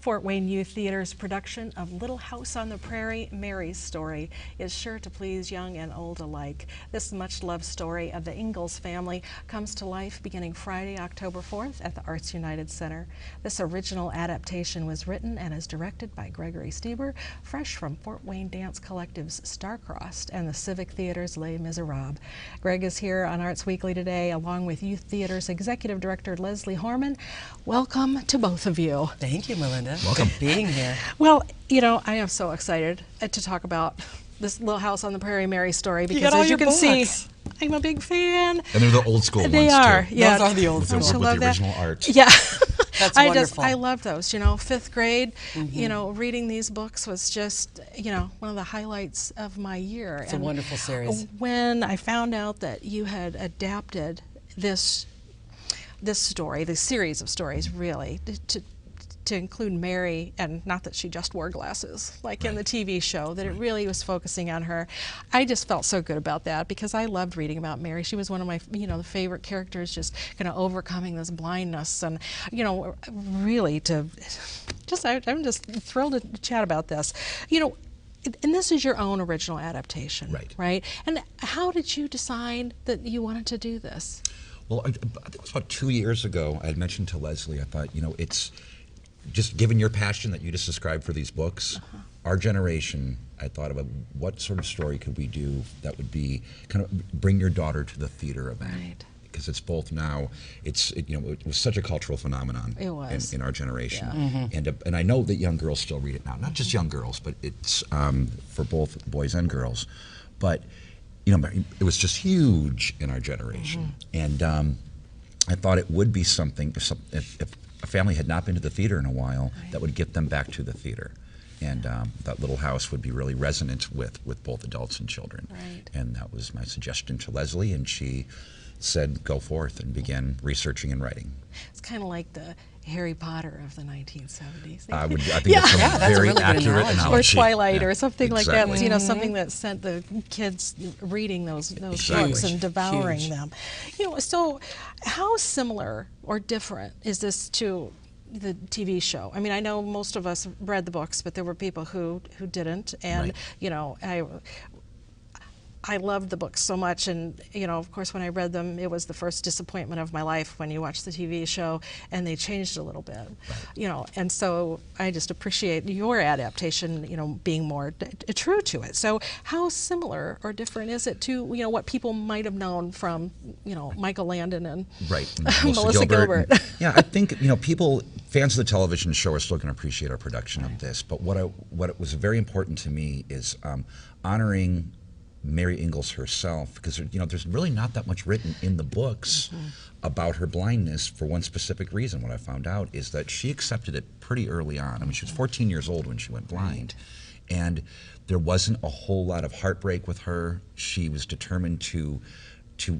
Fort Wayne Youtheatre's production of Little House on the Prairie, Mary's Story, is sure to please young and old alike. This much-loved story of the Ingalls family comes to life beginning Friday, October 4th at the Arts United Center. This original adaptation was written and is directed by Gregory Stieber, fresh from Fort Wayne Dance Collective's Star-Crossed and the Civic Theater's Les Miserables. Greg is here on Arts Weekly today, along with Youtheatre's Executive Director Leslie Hormann. Welcome to both of you. Thank you, Melinda. Welcome. Good being here. Well, you know, I am so excited to talk about this Little House on the Prairie, Mary's Story, because as you can see, I'm a big fan. And they're the old school ones, They are, too. yeah. Those are the old With school. the, with the original art. Yeah. That's I wonderful. I love those, you know, 5th grade, you know, reading these books was just, you know, one of the highlights of my year. It's a wonderful series. When I found out that you had adapted this story, this series of stories really, to include Mary, and not that she just wore glasses like in the TV show, that it really was focusing on her. I just felt so good about that because I loved reading about Mary. She was one of my, you know, the favorite characters, just kind of overcoming this blindness, and you know, really I'm just thrilled to chat about this. You know, and this is your own original adaptation, right? And how did you decide that you wanted to do this? Well, I think it was about 2 years ago. I had mentioned to Leslie, I thought, you know, it's just given your passion that you just described for these books, our generation, I thought about what sort of story could we do that would be kind of bring your daughter to the theater event. Right. Because it's both now, you know, it was such a cultural phenomenon in our generation. And I know that young girls still read it now. Not just young girls, but it's for both boys and girls. But, you know, it was just huge in our generation. And I thought it would be something, if a family had not been to the theater in a while, that would get them back to the theater. And that Little House would be really resonant with both adults and children. Right. And that was my suggestion to Leslie, and she said go forth and began researching and writing. It's kind of like the Harry Potter of the 1970s. I think it's a very really good accurate analogy. analogy. Or Twilight, Yeah, or something like that. exactly. You know, something that sent the kids reading those books and devouring them. You know, so how similar or different is this to the TV show? I mean, I know most of us read the books, but there were people who didn't, and you know, I loved the books so much, and you know, of course, when I read them, it was the first disappointment of my life when you watch the TV show and they changed a little bit, you know, and so I just appreciate your adaptation, you know, being more true to it. So how similar or different is it to, you know, what people might have known from, you know, Michael Landon and Melissa Gilbert? Yeah, I think, you know, fans of the television show are still going to appreciate our production of this, but what was very important to me is honoring Mary Ingalls herself, because you know there's really not that much written in the books about her blindness for one specific reason. What I found out is that she accepted it pretty early on. I mean, she was 14 years old when she went blind, and there wasn't a whole lot of heartbreak with her. She was determined to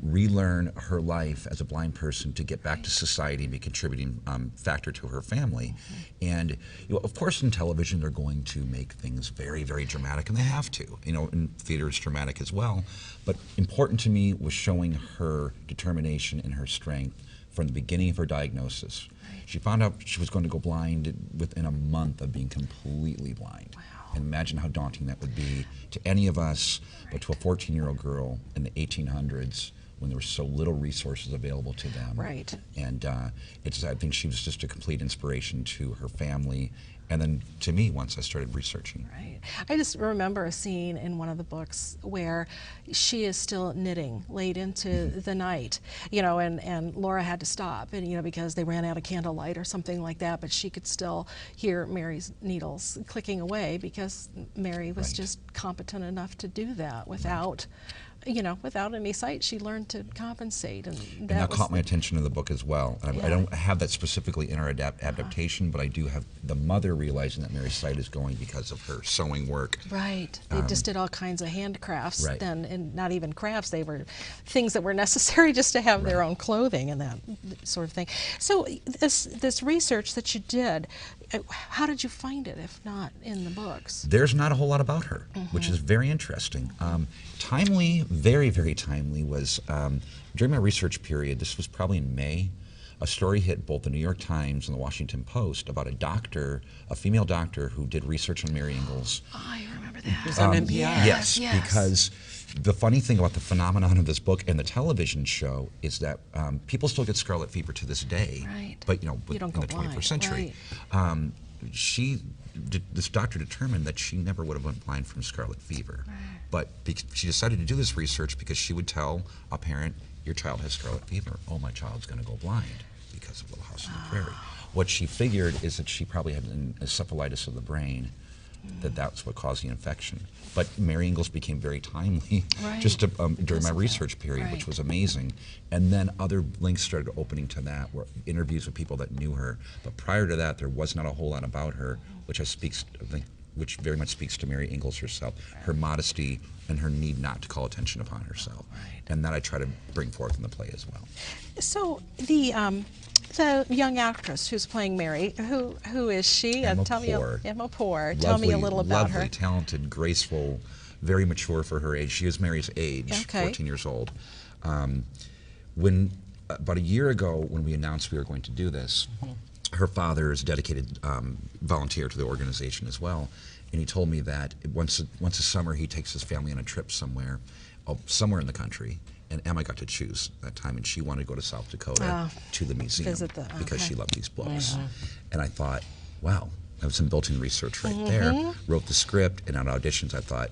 relearn her life as a blind person, to get back to society and be a contributing factor to her family. And you know, of course in television they're going to make things very, very dramatic, and they have to. You know, in theater it's dramatic as well. But important to me was showing her determination and her strength from the beginning of her diagnosis. She found out she was going to go blind within a month of being completely blind. And imagine how daunting that would be to any of us, but to a 14-year-old girl in the 1800s when there were so little resources available to them. Right. And I think she was just a complete inspiration to her family, and then to me once I started researching. Right. I just remember a scene in one of the books where she is still knitting late into the night, you know, and Laura had to stop, and you know, because they ran out of candlelight or something like that, but she could still hear Mary's needles clicking away because Mary was just competent enough to do that without you know, without any sight. She learned to compensate, and that caught my attention in the book as well. I don't have that specifically in our adaptation, but I do have the mother realizing that Mary's sight is going because of her sewing work. Right. They just did all kinds of handcrafts then, and not even crafts. They were things that were necessary just to have their own clothing and that sort of thing. So this research that you did, how did you find it, if not in the books? There's not a whole lot about her, which is very interesting. Timely, very, very timely was during my research period. This was probably in May. a story hit both the New York Times and the Washington Post about a female doctor who did research on Mary Ingalls. Oh, I remember that. It was on NPR. Yes, because the funny thing about the phenomenon of this book and the television show is that people still get scarlet fever to this day. Right. But in You don't the go 21st blind, century, this doctor determined that she never would have went blind from scarlet fever. Right. But she decided to do this research because she would tell a parent, your child has scarlet fever. Oh, my child's going to go blind because of Little House on the Prairie. What she figured is that she probably had an encephalitis of the brain, that's what caused the infection. But Mary Ingalls became very timely just during my research period, which was amazing. And then other links started opening to that, were interviews with people that knew her. But prior to that, there was not a whole lot about her, which which very much speaks to Mary Ingalls herself, her modesty and her need not to call attention upon herself. And that I try to bring forth in the play as well. So the young actress who's playing Mary, who is she? Emma Tell Poore. me, Emma Poore. Tell me a little about her. Lovely, talented, graceful, very mature for her age. She is Mary's age, 14 years old. When about a year ago, when we announced we were going to do this, her father is a dedicated volunteer to the organization as well, and he told me that once a summer he takes his family on a trip somewhere in the country. And Emma got to choose that time, and she wanted to go to South Dakota to the museum because she loved these books. And I thought, wow, that was some built-in research right there. Wrote the script, and on auditions I thought,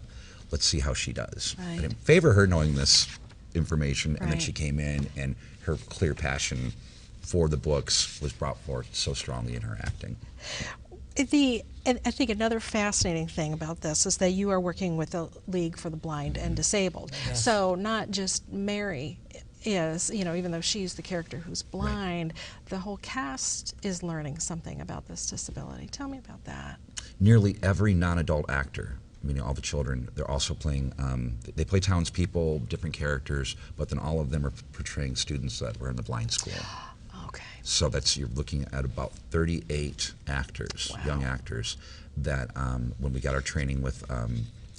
let's see how she does. I didn't favor her knowing this information, and then she came in, and her clear passion for the books was brought forth so strongly in her acting. And I think another fascinating thing about this is that you are working with the League for the Blind and Disabled. So not just Mary is, even though she's the character who's blind, the whole cast is learning something about this disability. Tell me about that. Nearly every non-adult actor, meaning all the children, they're also playing, they play townspeople, different characters, but then all of them are portraying students that were in the blind school. So you're looking at about 38 actors, young actors, that when we got our training with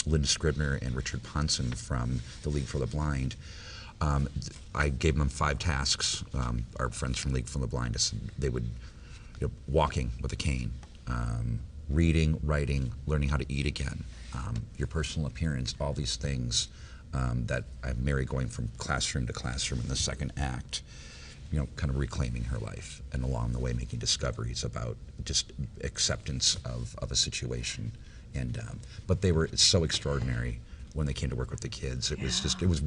Linda Scribner and Richard Ponson from the League for the Blind, I gave them 5 tasks. Our friends from League for the Blind, they would, walking with a cane, reading, writing, learning how to eat again, your personal appearance, all these things that I have Mary going from classroom to classroom in the second act. Kind of reclaiming her life, and along the way making discoveries about just acceptance of a situation. And but they were so extraordinary when they came to work with the kids. It was it was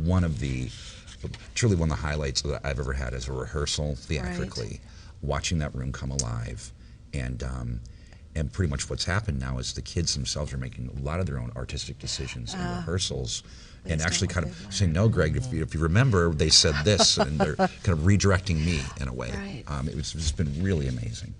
truly one of the highlights that I've ever had as a rehearsal theatrically, watching that room come alive. And pretty much what's happened now is the kids themselves are making a lot of their own artistic decisions in rehearsals, and actually kind of saying, no, Greg, if you remember, they said this, and they're kind of redirecting me in a way. It's just been really amazing.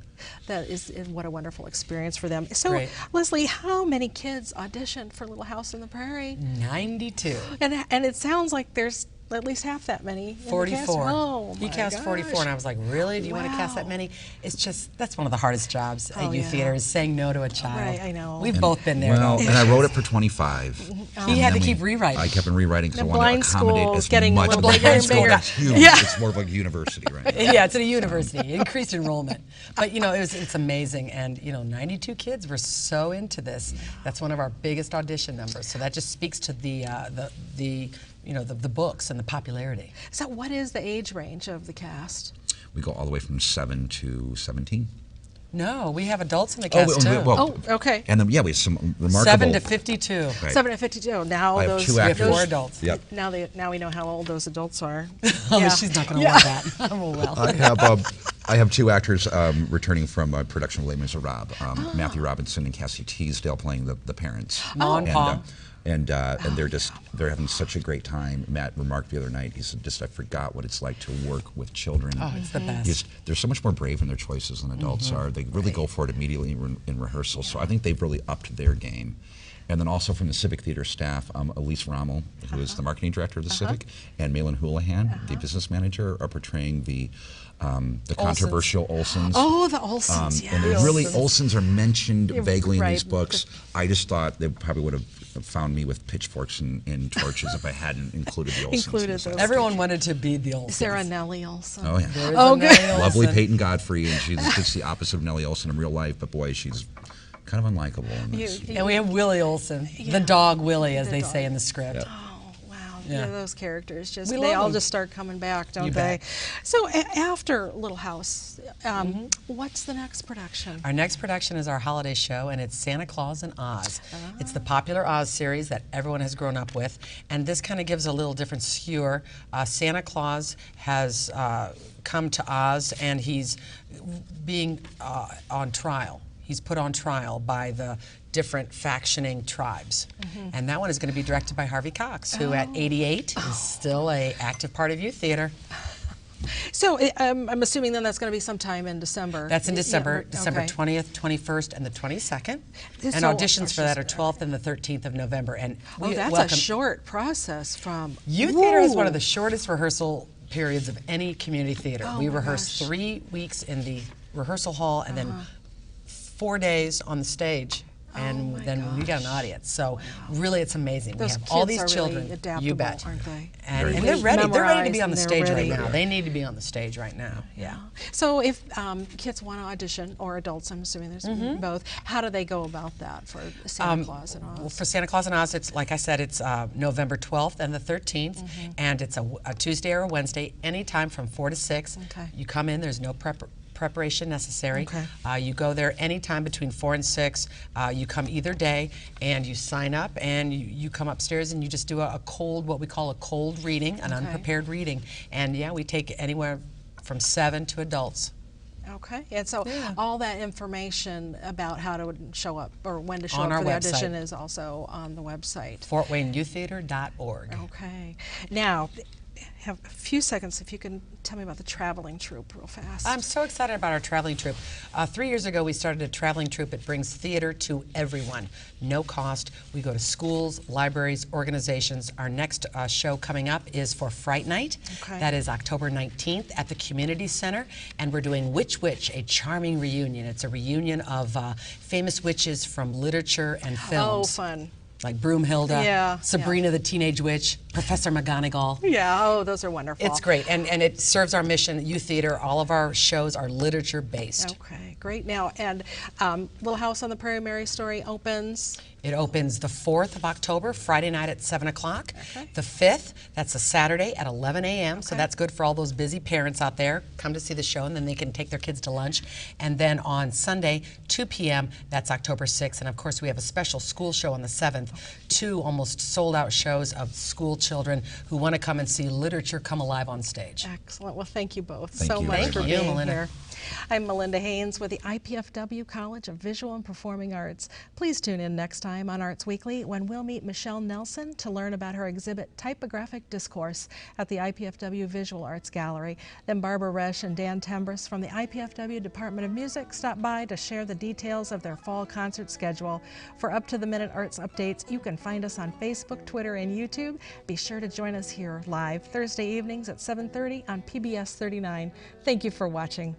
That is what a wonderful experience for them. So, Leslie, how many kids auditioned for Little House on the Prairie? 92. And it sounds like there's at least half that many. 44. Oh, he cast 44, and I was like, really? Do you want to cast that many? It's just, that's one of the hardest jobs at Youtheatre, is saying no to a child. Right, I know. We've both been there. Well, and I wrote it for 25. He had to keep rewriting. I kept on rewriting because I wanted to accommodate as getting much. a little bigger and bigger. That's huge. It's more of like a university, right? Yeah, it's at a university. Increased enrollment. But it's amazing, and 92 kids were so into this. That's one of our biggest audition numbers. So that just speaks to the books and the popularity. So what is the age range of the cast? We go all the way from 7 to 17. No, we have adults in the cast too. Okay. And then, we have some remarkable. 7 to 7 52. to 52. Now I have those 2 actors. 4 adults. Yep. Now we know how old those adults are. She's not going to want that. Oh, well. I have 2 actors returning from a production of Les Miserables, Matthew Robinson and Cassie Teasdale playing the parents. And they're having such a great time. Matt remarked the other night, he said, I forgot what it's like to work with children. Oh, it's the best. They're so much more brave in their choices than adults are. They really go for it immediately in rehearsal. So I think they've really upped their game. And then also from the Civic Theater staff, Elise Rommel, who is the marketing director of the Civic, and Malin Houlihan, the business manager, are portraying the controversial Olsons. Oh, the Olsons, yes. And they really, Olsons are mentioned vaguely in these books. I just thought they probably would have found me with pitchforks and torches if I hadn't included the Olsons. Everyone wanted to be the Olsons. Is there a Nellie Olson? Oh, yeah. Oh, good. Lovely Peyton Godfrey, and she's just the opposite of Nellie Olson in real life, but boy, she's kind of unlikable in this. And we have Willie Olson, the dog Willie, as they say in the script. Yep. Oh, wow. Yeah, those characters, just We they love all them. just start coming back, don't You they? bet. So after Little House, what's the next production? Our next production is our holiday show, and it's Santa Claus in Oz. It's the popular Oz series that everyone has grown up with, and this kind of gives a little different skewer. Santa Claus has come to Oz, and he's being on trial. He's put on trial by the different factioning tribes. And that one is going to be directed by Harvey Cox, who at 88 is still an active part of Youtheatre. So I'm assuming then that's going to be sometime in December. That's in December, Yeah, December okay. 20th, 21st, and the 22nd. And So- auditions for that are 12th and the 13th of November. And we That's welcome. a short process from... Youtheatre is one Woo. of the shortest rehearsal periods of any community theater. Oh We my rehearse gosh. 3 weeks in the rehearsal hall and then 4 days on the stage. And my then we got an audience. So really, it's amazing. Those we have all kids these are children. really adaptable, You bet. aren't they? And Very they're good. ready. They're ready to be Memorized on the and stage they're right ready. now. They need to be on the stage right now. Yeah. So if kids want to audition, or adults, I'm assuming there's both, how do they go about that for Santa Claus and Oz? Well, for Santa Claus and Oz, it's like I said, it's November 12th and the 13th, and it's a Tuesday or a Wednesday, anytime from 4 to 6. Okay. You come in. There's no preparation necessary. Okay. You go there anytime between 4 and 6. You come either day, and you sign up, and you come upstairs, and you just do a cold, what we call a cold reading, an unprepared reading. And yeah, we take anywhere from 7 to adults. Okay, and so all that information about how to show up or when to show On up our for the website. audition is also on the website. FortWayneYoutheatre.org. Okay. Now, have a few seconds if you can tell me about the traveling troupe real fast. I'm so excited about our traveling troupe. 3 years ago, we started a traveling troupe. It brings theater to everyone, no cost. We go to schools, libraries, organizations. Our next show coming up is for Fright Night. Okay. That is October 19th at the Community Center, and we're doing Witch Witch, a charming reunion. It's a reunion of famous witches from literature and Oh, films. fun. Like Broomhilda, Yeah, Sabrina the Teenage Witch, Professor McGonagall. Yeah, oh, those are wonderful. It's great, and it serves our mission. Youtheatre, all of our shows are literature based. Okay, great. Now, and Little House on the Prairie Mary Story opens. It opens the 4th of October, Friday night at 7 o'clock. Okay. The 5th, that's a Saturday at 11 a.m., so Okay. that's good for all those busy parents out there. Come to see the show, and then they can take their kids to lunch. And then on Sunday, 2 p.m., that's October 6th. And of course, we have a special school show on the 7th. 2 almost sold-out shows of school children who want to come and see literature come alive on stage. Excellent. Well, thank you both Thank so you much very for much. being Melinda. here. I'm Melinda Haines with the IPFW College of Visual and Performing Arts. Please tune in next time on Arts Weekly when we'll meet Michelle Nelson to learn about her exhibit Typographic Discourse at the IPFW Visual Arts Gallery. Then Barbara Resch and Dan Tembris from the IPFW Department of Music stop by to share the details of their fall concert schedule. For up-to-the-minute arts updates, you can find us on Facebook, Twitter, and YouTube. Be sure to join us here live Thursday evenings at 7:30 on PBS 39. Thank you for watching.